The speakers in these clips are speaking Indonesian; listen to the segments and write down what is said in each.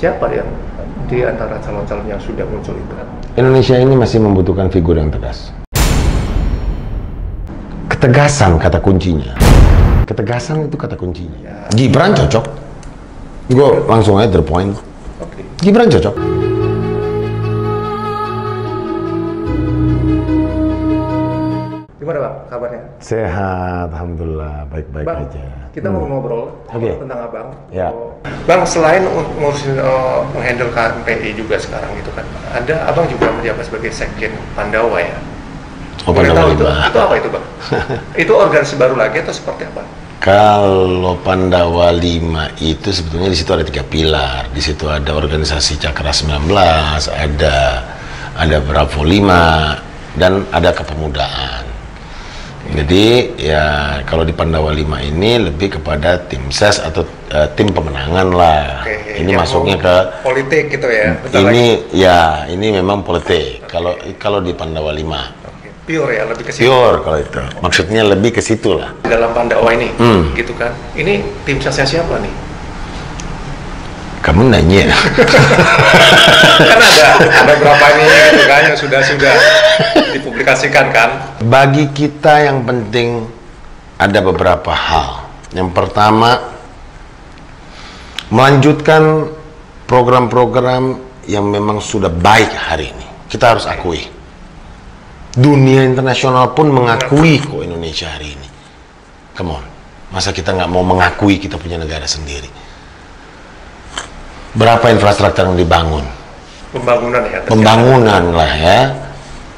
Siapa yang di antara calon-calon yang sudah muncul itu? Indonesia ini masih membutuhkan figur yang tegas. Ketegasan kata kuncinya. Ketegasan itu kata kuncinya. Ya. Gibran cocok. Gue langsung aja to the point. Okay. Gibran cocok. Gimana Bang kabarnya? Sehat, alhamdulillah, baik-baik aja. Kita mau ngobrol tentang Abang. Ya. Bang, selain ngurusin menghandle KMPI juga sekarang gitu kan, Abang juga menjabat sebagai Sekjen Pandawa ya. Oh, Pandawa itu apa itu Bang? Itu organisasi baru lagi atau seperti apa? Kalau Pandawa 5 itu sebetulnya di situ ada 3 pilar. Di situ ada organisasi Cakra 19, ada Bravo 5, dan ada kepemudaan. Jadi ya kalau di Pandawa 5 ini lebih kepada tim ses atau tim pemenangan lah. Oke, ini masuknya ke politik gitu ya. Ini memang politik. Kalau di Pandawa 5. Oke, pure ya, lebih ke situ. Pure kalau itu. Maksudnya lebih ke situ lah. Di dalam Pandawa ini gitu kan. Ini tim sesnya siapa nih? Kamu nanya. Kan ada berapa ini gitu kan yang sudah dipublikasikan kan. Bagi kita yang penting ada beberapa hal. Yang pertama, melanjutkan program-program yang memang sudah baik hari ini. Kita harus akui. Dunia internasional pun mengakui kok Indonesia hari ini. Come on, masa kita nggak mau mengakui kita punya negara sendiri? Berapa infrastruktur yang dibangun? Pembangunan ya. Pembangunan lah ya.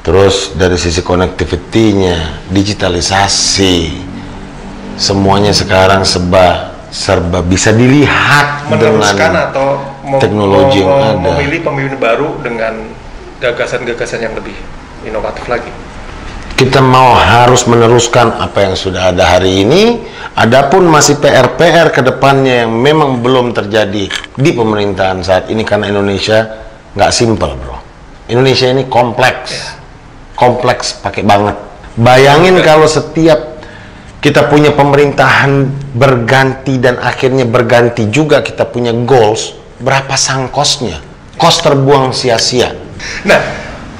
Terus dari sisi connectivity-nya, digitalisasi, semuanya sekarang serba bisa dilihat meneruskan dengan atau teknologi yang ada. Memilih pemimpin baru dengan gagasan-gagasan yang lebih inovatif lagi. Kita harus meneruskan apa yang sudah ada hari ini. Adapun masih PR-PR ke depannya yang memang belum terjadi di pemerintahan saat ini karena Indonesia nggak simple, bro. Indonesia ini kompleks. Kompleks pakai banget. Bayangin kalau setiap kita punya pemerintahan berganti dan akhirnya berganti juga kita punya goals, berapa sangkosnya? Kos terbuang sia-sia. Nah,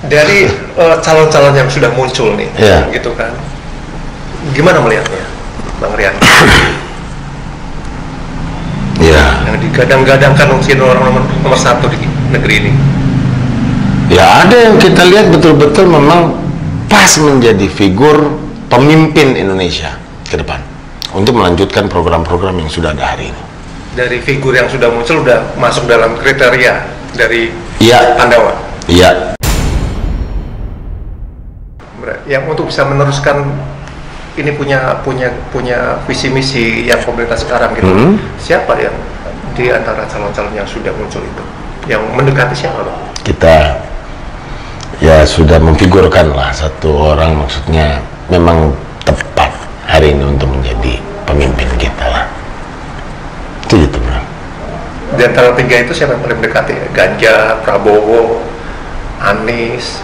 dari calon-calon yang sudah muncul nih, gitu kan, gimana melihatnya, Bang Rian? Yang digadang-gadangkan mungkin orang nomor 1 di negeri ini. Ya, ada yang kita lihat betul-betul memang pas menjadi figur pemimpin Indonesia ke depan untuk melanjutkan program-program yang sudah ada hari ini. Dari figur yang sudah muncul udah masuk dalam kriteria dari Pandawa. Iya. Yang untuk bisa meneruskan ini punya visi misi yang pemerintah sekarang gitu. Siapa yang di antara calon-calon yang sudah muncul itu yang mendekati siapa, Bang? Kita ya sudah memfigurkan lah satu orang, maksudnya memang tepat hari ini untuk menjadi pemimpin kita lah. Itu Bro. Di antara 3 itu siapa yang paling mendekati? Ganjar, Prabowo, Anies.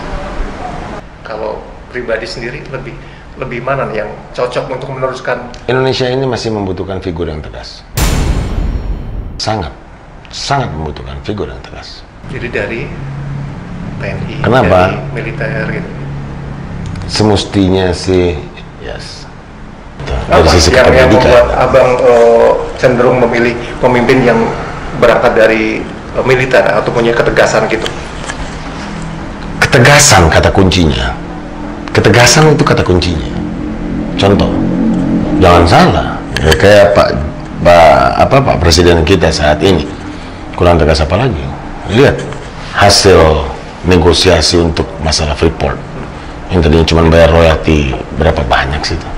Kalau pribadi sendiri lebih mana nih yang cocok untuk meneruskan? Indonesia ini masih membutuhkan figur yang tegas. Sangat membutuhkan figur yang tegas. Jadi dari TNI, kenapa? Dari militer gitu. Semestinya sih, yes. Dari sisi yang membuat Abang cenderung memilih pemimpin yang berangkat dari militer atau punya ketegasan gitu? Ketegasan kata kuncinya. Ketegasan itu kata kuncinya. Contoh, jangan salah. Ya, kayak Pak Presiden kita saat ini, kurang tegas apa lagi? Lihat hasil negosiasi untuk masalah Freeport yang tadinya cuma bayar royalti berapa banyak sih itu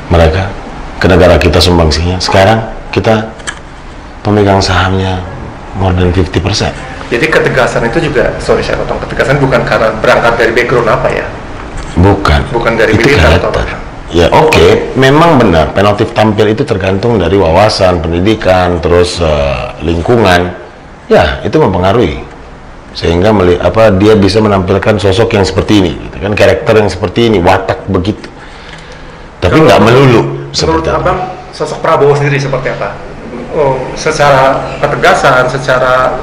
mereka ke negara kita sumbangsinya. Sekarang kita pemegang sahamnya more than 50%. Jadi ketegasan itu juga, saya potong, ketegasan bukan karena berangkat dari background apa ya? Bukan dari militer atau apa? Ya oke, memang benar penalti tampil itu tergantung dari wawasan, pendidikan, terus lingkungan. Ya, itu mempengaruhi. Sehingga dia bisa menampilkan sosok yang seperti ini, gitu kan, karakter yang seperti ini, watak begitu. Tapi nggak melulu. Menurut Abang, sosok Prabowo sendiri seperti apa? secara ketegasan, secara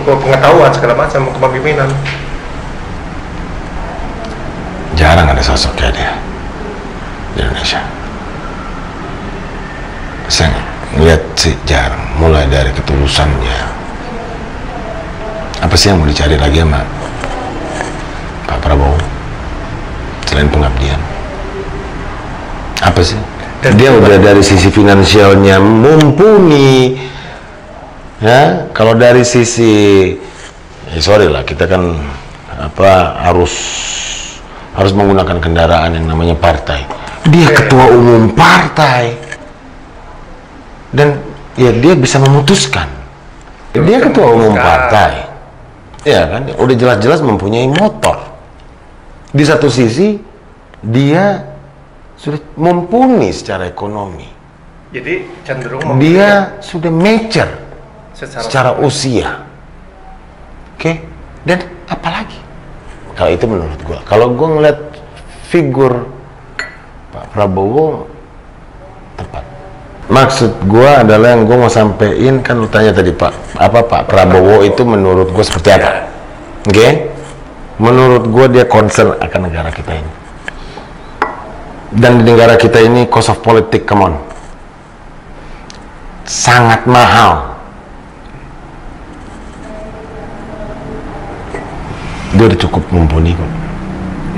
pengetahuan segala macam kepemimpinan. Jarang ada sosok kayak dia di Indonesia. Saya ngeliat sih jarang, mulai dari ketulusannya. Apa sih yang mau dicari lagi sama Pak Prabowo selain pengabdian? Apa sih? Dan dia udah dari sisi finansialnya mumpuni, ya. Kalau dari sisi, sorry lah, kita kan harus menggunakan kendaraan yang namanya partai. Dia ketua umum partai, dan ya dia bisa memutuskan. Dia ketua umum partai, ya kan? Udah jelas-jelas mempunyai motor. Di satu sisi dia sudah mumpuni secara ekonomi. Jadi cenderung dia sudah mature secara usia. Oke? Dan apalagi? Kalau itu menurut gua. Kalau gua ngeliat figur Pak Prabowo tepat. Maksud gua adalah yang gua mau sampein, kan lu tanya tadi Pak Prabowo itu menurut gua seperti apa? Oke? Menurut gua dia concern akan negara kita ini. Dan di negara kita ini cost of politik, come on, sangat mahal. Dia udah cukup mumpuni kok.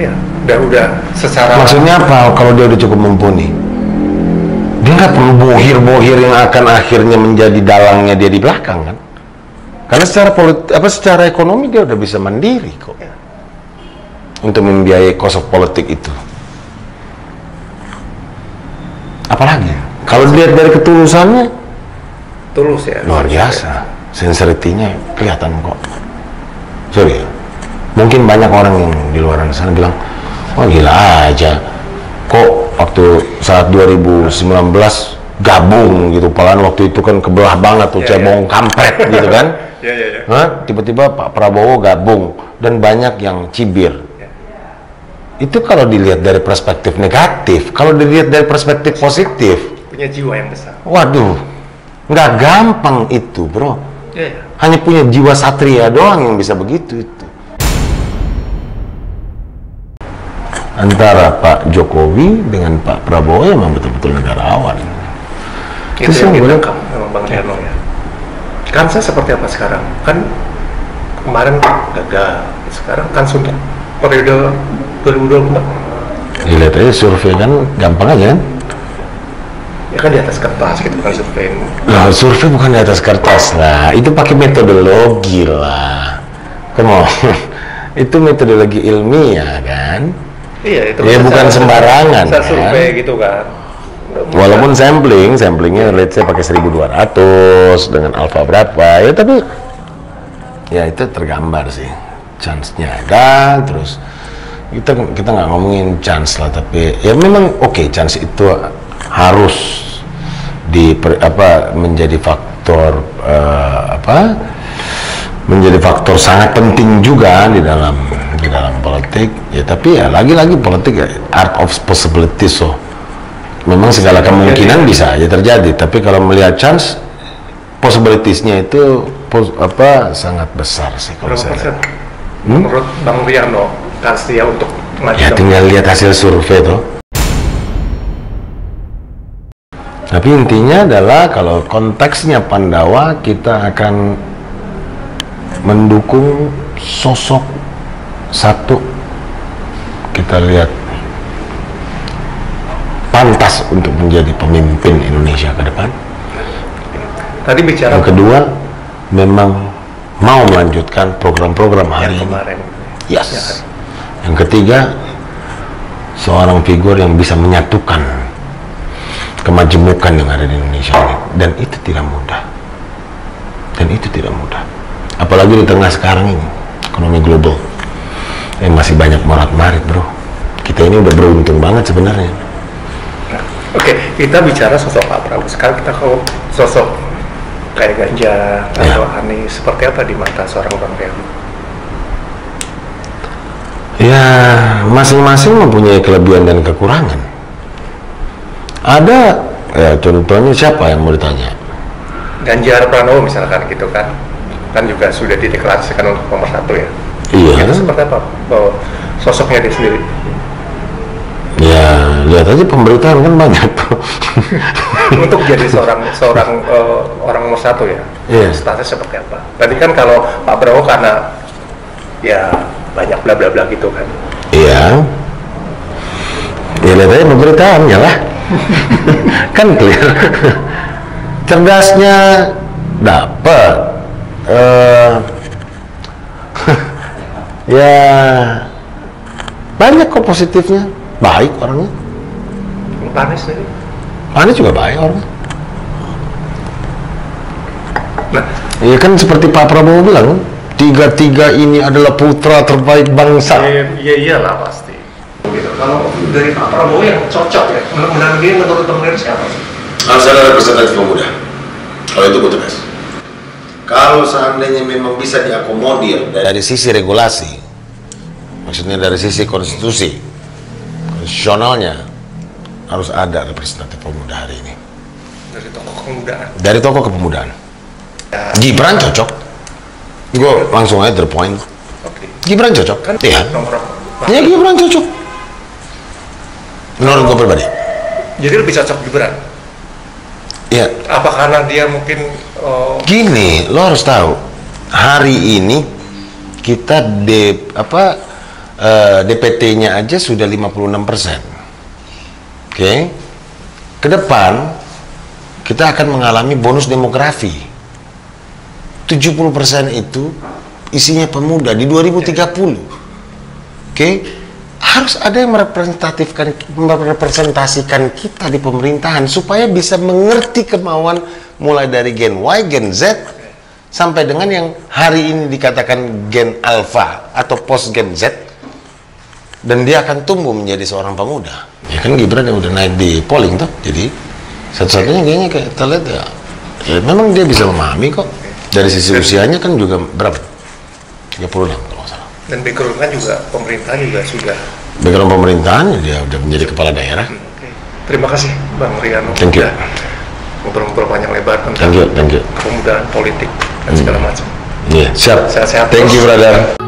Ya, udah secara. Maksudnya apa? Kalau dia udah cukup mumpuni, dia nggak perlu bohir-bohir yang akan akhirnya menjadi dalangnya dia di belakang kan? Karena secara ekonomi dia udah bisa mandiri kok, ya, untuk membiayai cost of politik itu. Apalagi kalau dilihat dari ketulusannya, tulus ya, luar biasa. Sincerity-nya kelihatan kok. Sorry ya, mungkin banyak orang yang di luar sana bilang, wah gila aja kok waktu saat 2019 gabung gitu, padahal waktu itu kan kebelah banget tuh, cebong kampret gitu kan. Tiba-tiba Pak Prabowo gabung dan banyak yang cibir. Itu kalau dilihat dari perspektif negatif. Kalau dilihat dari perspektif positif, punya jiwa yang besar. Waduh, nggak gampang itu, bro. Hanya punya jiwa satria doang yang bisa begitu itu. Antara Pak Jokowi dengan Pak Prabowo memang betul-betul negarawan. Itu yang kita Bang Herno ya. Kansnya seperti apa sekarang? Kan kemarin gagal, sekarang kan untuk periode 2024. Dilihat aja survei kan gampang aja kan? Ya kan di atas kertas gitu kan survei. Nah, survei bukan di atas kertas lah, itu pakai metodologi lah. Come on. Itu metodologi ilmiah kan? Iya, itu ya bukan sembarangan kan? Survei gitu kan. Walaupun samplingnya let's say pakai 1200 dengan alfa berapa ya, tapi ya itu tergambar sih, chance-nya ada. Terus kita nggak ngomongin chance lah, tapi ya memang oke, chance itu harus menjadi faktor menjadi faktor sangat penting juga di dalam politik ya. Tapi ya lagi-lagi politik ya art of possibility, so memang segala kemungkinan bisa aja terjadi, tapi kalau melihat chance possibilities-nya itu sangat besar sih kalau saya. Menurut Bang Riano, dia untuk ya tinggal lihat hasil survei tuh. Tapi intinya adalah kalau konteksnya Pandawa, kita akan mendukung sosok satu, kita lihat pantas untuk menjadi pemimpin Indonesia ke depan. Tadi bicara. Yang kedua, memang mau melanjutkan program-program hari ini. Yes. Yang ketiga, seorang figur yang bisa menyatukan kemajemukan yang ada di Indonesia ini, dan itu tidak mudah. Apalagi di tengah sekarang ini ekonomi global yang masih banyak morat-marit, bro. Kita ini udah beruntung banget sebenarnya. Oke, kita bicara sosok Pak Prabowo. Sekarang kita kalau sosok kayak Ganjar atau Anies, seperti apa di mata seorang Bang Riano? Ya, masing-masing mempunyai kelebihan dan kekurangan. Ada, ya contohnya siapa yang mau ditanya? Ganjar Pranowo misalkan gitu kan juga sudah dideklarasikan untuk nomor 1 ya. Iya. Itu seperti apa sosoknya dia sendiri? Ya lihat aja pemberitaan kan banyak. Untuk jadi seorang orang nomor 1 ya. Iya. Statusnya seperti apa? Tadi kan kalau Pak Prabowo karena ya banyak bla bla bla gitu kan. Iya. Ya lihat aja pemberitaannya lah. Kan clear. Cerdasnya dapat. Ya banyak kok positifnya. Baik orangnya. Pak Anies tadi. Pak Anies juga baik orangnya. Nah, ya kan seperti Pak Prabowo bilang, tiga ini adalah putra terbaik bangsa. iya iyalah pasti. Gitu. Kalau dari Pak Prabowo yang cocok ya, menurut teman-teman siapa sih? Harus ada representatif pemuda. Kalau itu gue tegas. Kalau seandainya memang bisa diakomodir dari sisi regulasi, maksudnya dari sisi konstitusionalnya, harus ada representatif pemuda hari ini. Dari tokoh kepemudaan. Dari tokoh kepemudaan. Ya. Gibran cocok. Gue langsung aja to the point. Okay. Gibran cocok. Kan iya. Ya Gibran cocok. Menurut gue pribadi. Jadi lebih cocok Gibran. Iya. Apa karena dia mungkin gini, lo harus tahu hari ini kita DPT-nya aja sudah 56%. Oke. Ke depan kita akan mengalami bonus demografi. 70% itu isinya pemuda di 2030. Oke. Harus ada yang merepresentasikan kita di pemerintahan supaya bisa mengerti kemauan mulai dari Gen Y, Gen Z sampai dengan yang hari ini dikatakan Gen Alpha atau post Gen Z, dan dia akan tumbuh menjadi seorang pemuda. Ya kan Gibran yang udah naik di polling tuh, jadi satu-satunya kayaknya kayak kita lihat ya memang dia bisa memahami kok. Dari sisi usianya kan juga berapa? 36 kalau nggak salah. Dan background kan juga pemerintahan juga sudah. Background pemerintahan dia udah menjadi kepala daerah. Terima kasih Bang Riano. Thank you. Ngobrol-ngobrol panjang lebar tentang thank you. kepemudaan politik dan segala macam. Iya, siap. Sehat-sehat. Thank you, brother.